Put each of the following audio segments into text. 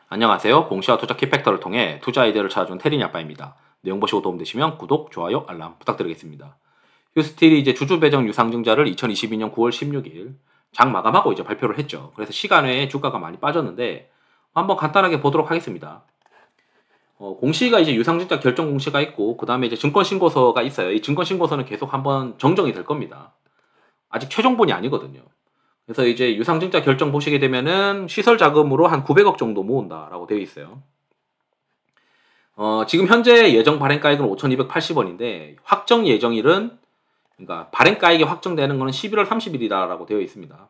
안녕하세요. 공시와 투자 키팩터를 통해 투자 아이디어를 찾아준 테린이 아빠입니다. 내용 보시고 도움되시면 구독, 좋아요, 알람 부탁드리겠습니다. 휴스틸이 이제 주주 배정 유상증자를 2022년 9월 16일 장 마감하고 이제 발표를 했죠. 그래서 시간 외에 주가가 많이 빠졌는데 한번 간단하게 보도록 하겠습니다. 공시가 이제 유상증자 결정 공시가 있고 그 다음에 이제 증권신고서가 있어요. 이 증권신고서는 계속 한번 정정이 될 겁니다. 아직 최종본이 아니거든요. 그래서 이제 유상증자 결정 보시게 되면은 시설 자금으로 한 900억 정도 모은다라고 되어 있어요. 지금 현재 예정 발행가액은 5,280원인데 확정 예정일은 그러니까 발행가액이 확정되는 것은 11월 30일이다라고 되어 있습니다.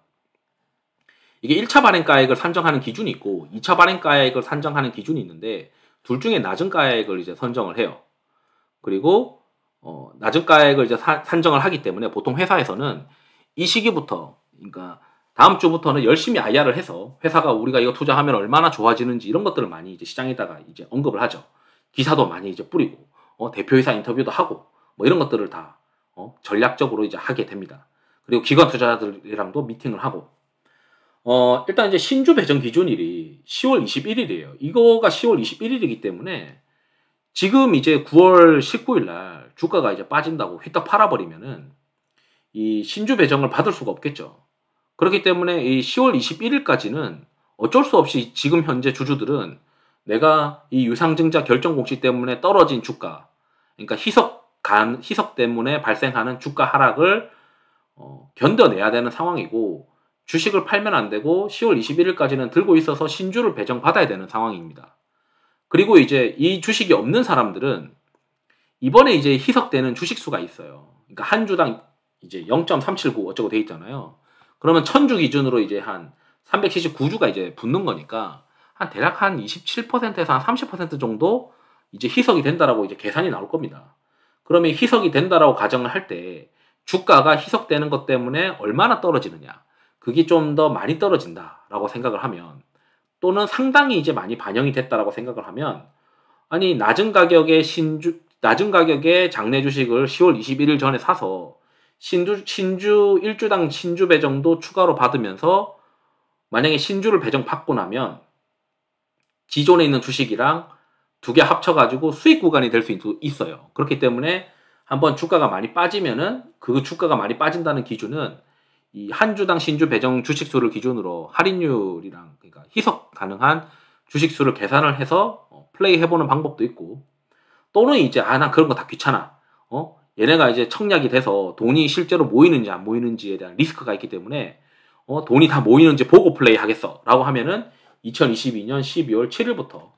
이게 1차 발행가액을 산정하는 기준이 있고 2차 발행가액을 산정하는 기준이 있는데 둘 중에 낮은 가액을 이제 선정을 해요. 그리고 낮은 가액을 이제 산정을 하기 때문에 보통 회사에서는 이 시기부터 그러니까 다음 주부터는 열심히 IR을 해서 회사가 우리가 이거 투자하면 얼마나 좋아지는지 이런 것들을 많이 이제 시장에다가 이제 언급을 하죠. 기사도 많이 이제 뿌리고 대표이사 인터뷰도 하고 뭐 이런 것들을 다 전략적으로 이제 하게 됩니다. 그리고 기관 투자자들이랑도 미팅을 하고 일단 이제 신주 배정 기준일이 10월 21일이에요. 이거가 10월 21일이기 때문에 지금 이제 9월 19일 날 주가가 이제 빠진다고 휘떡 팔아버리면은 이 신주 배정을 받을 수가 없겠죠. 그렇기 때문에 이 10월 21일까지는 어쩔 수 없이 지금 현재 주주들은 내가 이 유상증자 결정 공시 때문에 떨어진 주가, 그러니까 희석 때문에 발생하는 주가 하락을 견뎌내야 되는 상황이고 주식을 팔면 안 되고 10월 21일까지는 들고 있어서 신주를 배정받아야 되는 상황입니다. 그리고 이제 이 주식이 없는 사람들은 이번에 이제 희석되는 주식수가 있어요. 그러니까 한 주당 이제 0.379 어쩌고 돼 있잖아요. 그러면 1000주 기준으로 이제 한 379주가 이제 붙는 거니까 한 대략 한 27%에서 한 30% 정도 이제 희석이 된다라고 이제 계산이 나올 겁니다. 그러면 희석이 된다라고 가정을 할 때 주가가 희석되는 것 때문에 얼마나 떨어지느냐. 그게 좀 더 많이 떨어진다라고 생각을 하면 또는 상당히 이제 많이 반영이 됐다라고 생각을 하면 아니 낮은 가격의 장내 주식을 10월 21일 전에 사서 신주 1주당 신주 배정도 추가로 받으면서 만약에 신주를 배정받고 나면 기존에 있는 주식이랑 두 개 합쳐가지고 수익 구간이 될 수 있어요. 그렇기 때문에 한번 주가가 많이 빠지면은 그 주가가 많이 빠진다는 기준은 이 한 주당 신주 배정 주식수를 기준으로 할인율이랑 그러니까 희석 가능한 주식수를 계산을 해서 플레이 해보는 방법도 있고 또는 이제 난 그런 거 다 귀찮아. 얘네가 이제 청약이 돼서 돈이 실제로 모이는지 안 모이는지에 대한 리스크가 있기 때문에 돈이 다 모이는지 보고 플레이 하겠어 라고 하면은 2022년 12월 7일부터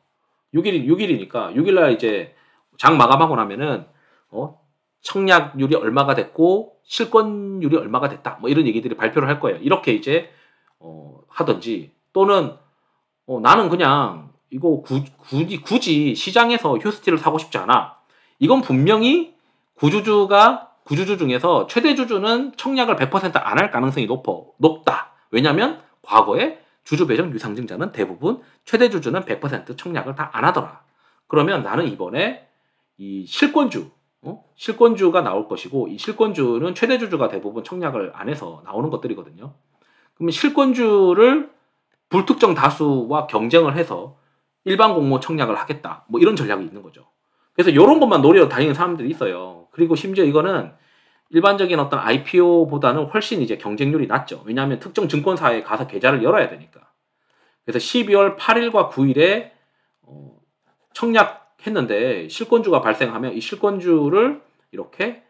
6일이니까 6일날 이제 장 마감하고 나면은 청약률이 얼마가 됐고 실권율이 얼마가 됐다 뭐 이런 얘기들이 발표를 할 거예요. 이렇게 이제 하든지 또는 나는 그냥 이거 굳이 시장에서 휴스틸을 사고 싶지 않아. 이건 분명히 구주주 중에서 최대 주주는 청약을 100% 안 할 가능성이 높다. 왜냐면 과거에 주주 배정 유상증자는 대부분 최대 주주는 100% 청약을 다 안 하더라. 그러면 나는 이번에 이 실권주가 나올 것이고 이 실권주는 최대 주주가 대부분 청약을 안 해서 나오는 것들이거든요. 그러면 실권주를 불특정 다수와 경쟁을 해서 일반 공모 청약을 하겠다. 뭐 이런 전략이 있는 거죠. 그래서 이런 것만 노리러 다니는 사람들이 있어요. 그리고 심지어 이거는 일반적인 어떤 IPO보다는 훨씬 이제 경쟁률이 낮죠. 왜냐하면 특정 증권사에 가서 계좌를 열어야 되니까. 그래서 12월 8일과 9일에 청약했는데 실권주가 발생하면 이 실권주를 이렇게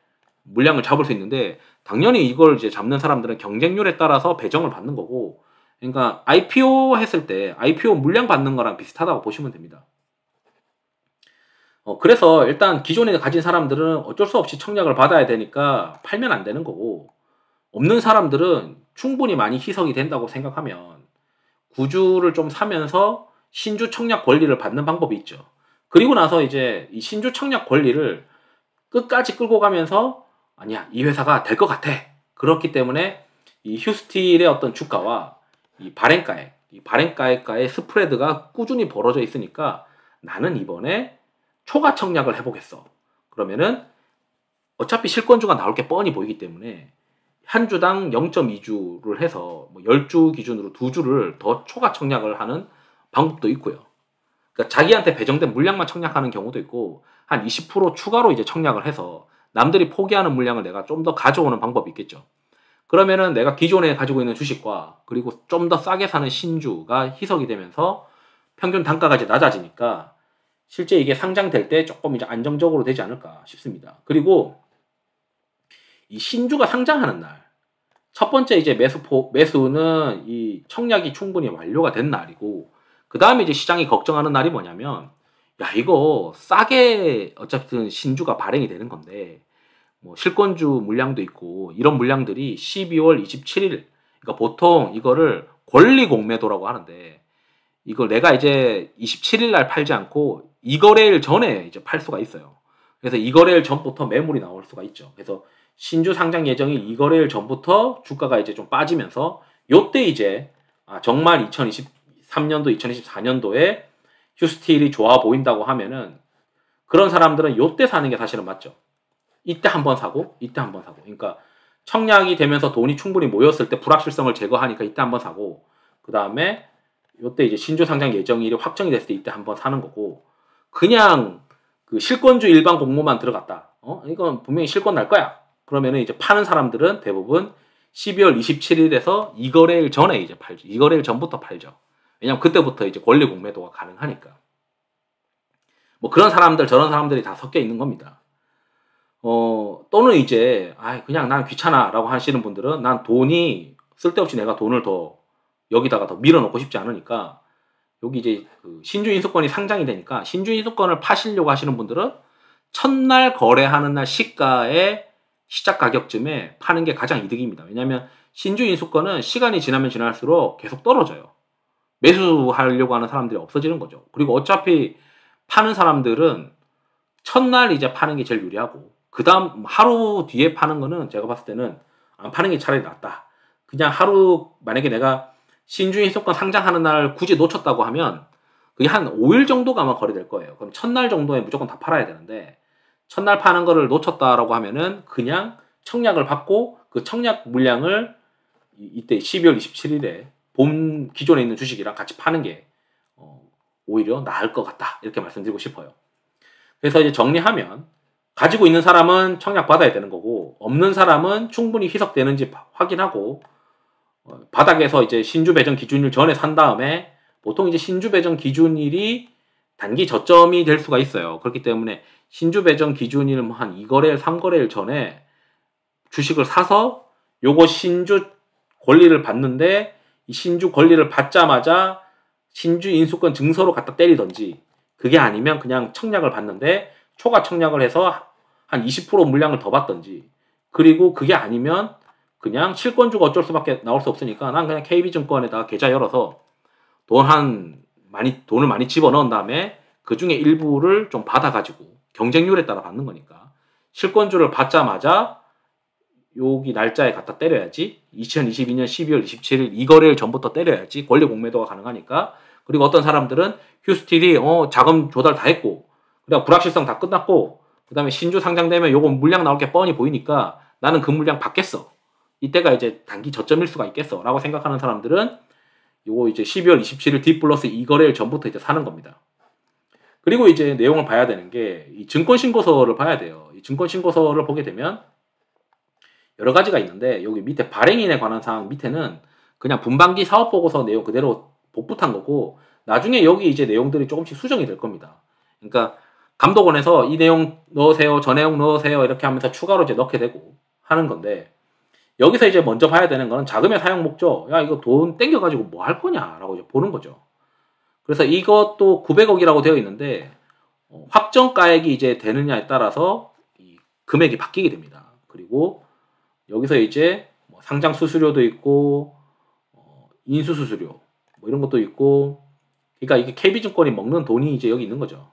물량을 잡을 수 있는데 당연히 이걸 이제 잡는 사람들은 경쟁률에 따라서 배정을 받는 거고 그러니까 IPO 했을 때 IPO 물량 받는 거랑 비슷하다고 보시면 됩니다. 그래서 일단 기존에 가진 사람들은 어쩔 수 없이 청약을 받아야 되니까 팔면 안 되는 거고 없는 사람들은 충분히 많이 희석이 된다고 생각하면 구주를 좀 사면서 신주 청약 권리를 받는 방법이 있죠. 그리고 나서 이제 이 신주 청약 권리를 끝까지 끌고 가면서 아니야 이 회사가 될 것 같아. 그렇기 때문에 이 휴스틸의 어떤 주가와 이 발행가액과의 스프레드가 꾸준히 벌어져 있으니까 나는 이번에 초과 청약을 해보겠어. 그러면은 어차피 실권주가 나올 게 뻔히 보이기 때문에 한 주당 0.2주를 해서 뭐 10주 기준으로 2주를 더 초과 청약을 하는 방법도 있고요. 그러니까 자기한테 배정된 물량만 청약하는 경우도 있고 한 20% 추가로 이제 청약을 해서 남들이 포기하는 물량을 내가 좀 더 가져오는 방법이 있겠죠. 그러면은 내가 기존에 가지고 있는 주식과 그리고 좀 더 싸게 사는 신주가 희석이 되면서 평균 단가가 이제 낮아지니까 실제 이게 상장될 때 조금 이제 안정적으로 되지 않을까 싶습니다. 그리고 이 신주가 상장하는 날, 첫 번째 이제 매수는 이 청약이 충분히 완료가 된 날이고, 그 다음에 이제 시장이 걱정하는 날이 뭐냐면, 야, 이거 싸게 어차피 신주가 발행이 되는 건데, 뭐 실권주 물량도 있고, 이런 물량들이 12월 27일, 그러니까 보통 이거를 권리 공매도라고 하는데, 이걸 내가 이제 27일 날 팔지 않고, 이거래일 전에 이제 팔 수가 있어요. 그래서 이거래일 전부터 매물이 나올 수가 있죠. 그래서 신주 상장 예정이 이거래일 전부터 주가가 이제 좀 빠지면서 요때 이제 정말 2023년도, 2024년도에 휴스틸이 좋아 보인다고 하면은 그런 사람들은 요때 사는 게 사실은 맞죠. 이때 한번 사고 이때 한번 사고. 그러니까 청약이 되면서 돈이 충분히 모였을 때 불확실성을 제거하니까 이때 한번 사고, 그 다음에 요때 이제 신주 상장 예정일이 확정이 됐을 때 이때 한번 사는 거고, 그냥 그 실권주 일반 공모만 들어갔다. 이건 분명히 실권 날 거야. 그러면은 이제 파는 사람들은 대부분 12월 27일에서 이거래일 전에 이제 팔죠. 이거래일 전부터 팔죠. 왜냐면 그때부터 이제 권리 공매도가 가능하니까. 뭐 그런 사람들 저런 사람들이 다 섞여 있는 겁니다. 또는 이제 그냥 난 귀찮아라고 하시는 분들은 난 돈이 쓸데없이 내가 돈을 더 여기다가 더 밀어넣고 싶지 않으니까 여기 이제 그 신주인수권이 상장이 되니까 신주인수권을 파시려고 하시는 분들은 첫날 거래하는 날 시가의 시작 가격쯤에 파는 게 가장 이득입니다. 왜냐하면 신주인수권은 시간이 지나면 지날수록 계속 떨어져요. 매수하려고 하는 사람들이 없어지는 거죠. 그리고 어차피 파는 사람들은 첫날 이제 파는 게 제일 유리하고, 그 다음 하루 뒤에 파는 거는 제가 봤을 때는 안 파는 게 차라리 낫다. 그냥 하루, 만약에 내가 신주인수권 상장하는 날 굳이 놓쳤다고 하면 그게 한 5일 정도가 아마 거래될 거예요. 그럼 첫날 정도에 무조건 다 팔아야 되는데, 첫날 파는 거를 놓쳤다라고 하면은 그냥 청약을 받고 그 청약 물량을 이때 12월 27일에 본 기존에 있는 주식이랑 같이 파는 게 오히려 나을 것 같다. 이렇게 말씀드리고 싶어요. 그래서 이제 정리하면 가지고 있는 사람은 청약 받아야 되는 거고, 없는 사람은 충분히 희석되는지 확인하고 바닥에서 이제 신주 배정 기준일 전에 산 다음에, 보통 이제 신주 배정 기준일이 단기 저점이 될 수가 있어요. 그렇기 때문에 신주 배정 기준일 한 2거래일, 3거래일 전에 주식을 사서 요거 신주 권리를 받는데, 이 신주 권리를 받자마자 신주 인수권 증서로 갖다 때리든지, 그게 아니면 그냥 청약을 받는데 초과 청약을 해서 한 20% 물량을 더 받든지, 그리고 그게 아니면 그냥 실권주가 어쩔 수밖에 나올 수 없으니까 난 그냥 KB증권에다가 계좌 열어서 돈을 많이 집어넣은 다음에 그 중에 일부를 좀 받아가지고 경쟁률에 따라 받는 거니까 실권주를 받자마자 여기 날짜에 갖다 때려야지, 2022년 12월 27일 이거래일 전부터 때려야지 권리 공매도가 가능하니까. 그리고 어떤 사람들은 휴스틸이 자금 조달 다 했고 그다음 불확실성 다 끝났고 그 다음에 신주 상장되면 요거 물량 나올 게 뻔히 보이니까 나는 그 물량 받겠어, 이때가 이제 단기 저점일 수가 있겠어 라고 생각하는 사람들은 요거 이제 12월 27일 D 플러스 이거래일 전부터 이제 사는 겁니다. 그리고 이제 내용을 봐야 되는 게 이 증권신고서를 봐야 돼요. 이 증권신고서를 보게 되면 여러 가지가 있는데, 여기 밑에 발행인에 관한 사항 밑에는 그냥 분반기 사업보고서 내용 그대로 복붙한 거고, 나중에 여기 이제 내용들이 조금씩 수정이 될 겁니다. 그러니까 감독원에서 이 내용 넣으세요, 저 내용 넣으세요 이렇게 하면서 추가로 이제 넣게 되고 하는 건데, 여기서 이제 먼저 봐야 되는 거는 자금의 사용 목적. 야, 이거 돈 땡겨가지고 뭐 할 거냐라고 이제 보는 거죠. 그래서 이것도 900억이라고 되어 있는데 확정가액이 이제 되느냐에 따라서 이 금액이 바뀌게 됩니다. 그리고 여기서 이제 뭐 상장 수수료도 있고 인수 수수료 뭐 이런 것도 있고, 그러니까 이게 KB증권이 먹는 돈이 이제 여기 있는 거죠.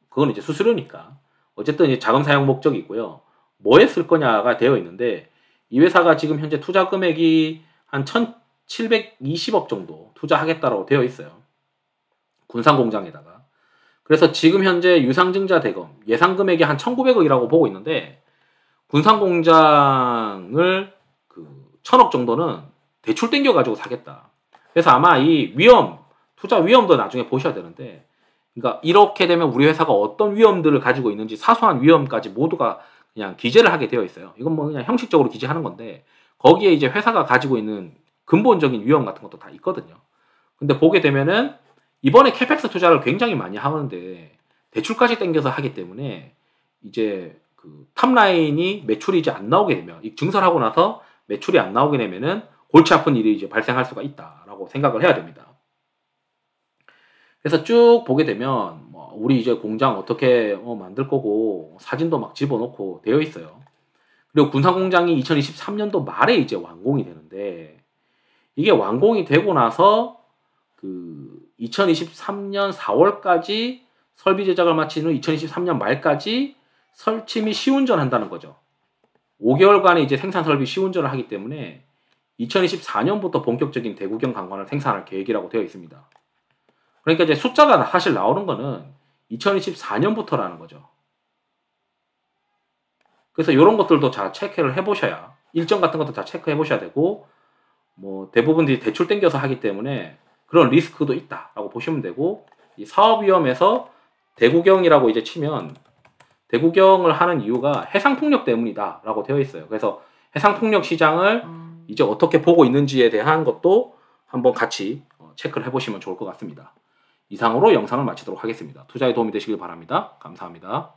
그건 이제 수수료니까. 어쨌든 이제 자금 사용 목적이 있고요. 뭐에 쓸 거냐가 되어 있는데, 이 회사가 지금 현재 투자 금액이 한 1,720억 정도 투자하겠다라고 되어 있어요. 군산공장에다가. 그래서 지금 현재 유상증자 대금 예상 금액이 한 1,900억이라고 보고 있는데, 군산공장을 그 1,000억 정도는 대출 땡겨가지고 사겠다. 그래서 아마 이 투자 위험도 나중에 보셔야 되는데, 그러니까 이렇게 되면 우리 회사가 어떤 위험들을 가지고 있는지 사소한 위험까지 모두가 그냥 기재를 하게 되어 있어요. 이건 뭐 그냥 형식적으로 기재하는 건데 거기에 이제 회사가 가지고 있는 근본적인 위험 같은 것도 다 있거든요. 근데 보게 되면은 이번에 캐펙스 투자를 굉장히 많이 하는데 대출까지 땡겨서 하기 때문에 이제 그 탑라인이 매출이 이제 안 나오게 되면 이 증설하고 나서 매출이 안 나오게 되면은 골치 아픈 일이 이제 발생할 수가 있다라고 생각을 해야 됩니다. 그래서 쭉 보게 되면 뭐 우리 이제 공장 어떻게 만들 거고 사진도 막 집어넣고 되어 있어요. 그리고 군산 공장이 2023년도 말에 이제 완공이 되는데 이게 완공이 되고 나서 그 2023년 4월까지 설비 제작을 마친 후 2023년 말까지 설치 및 시운전 한다는 거죠. 5개월간의 이제 생산 설비 시운전을 하기 때문에 2024년부터 본격적인 대구경 강관을 생산할 계획이라고 되어 있습니다. 그러니까 이제 숫자가 사실 나오는 거는 2024년부터라는 거죠. 그래서 이런 것들도 잘 체크를 해보셔야 일정 같은 것도 다 체크해 보셔야 되고 뭐 대부분들이 대출 땡겨서 하기 때문에 그런 리스크도 있다라고 보시면 되고 이 사업위험에서 대구경이라고 이제 치면 대구경을 하는 이유가 해상폭력 때문이다라고 되어 있어요. 그래서 해상폭력 시장을 이제 어떻게 보고 있는지에 대한 것도 한번 같이 체크를 해보시면 좋을 것 같습니다. 이상으로 영상을 마치도록 하겠습니다. 투자에 도움이 되시길 바랍니다. 감사합니다.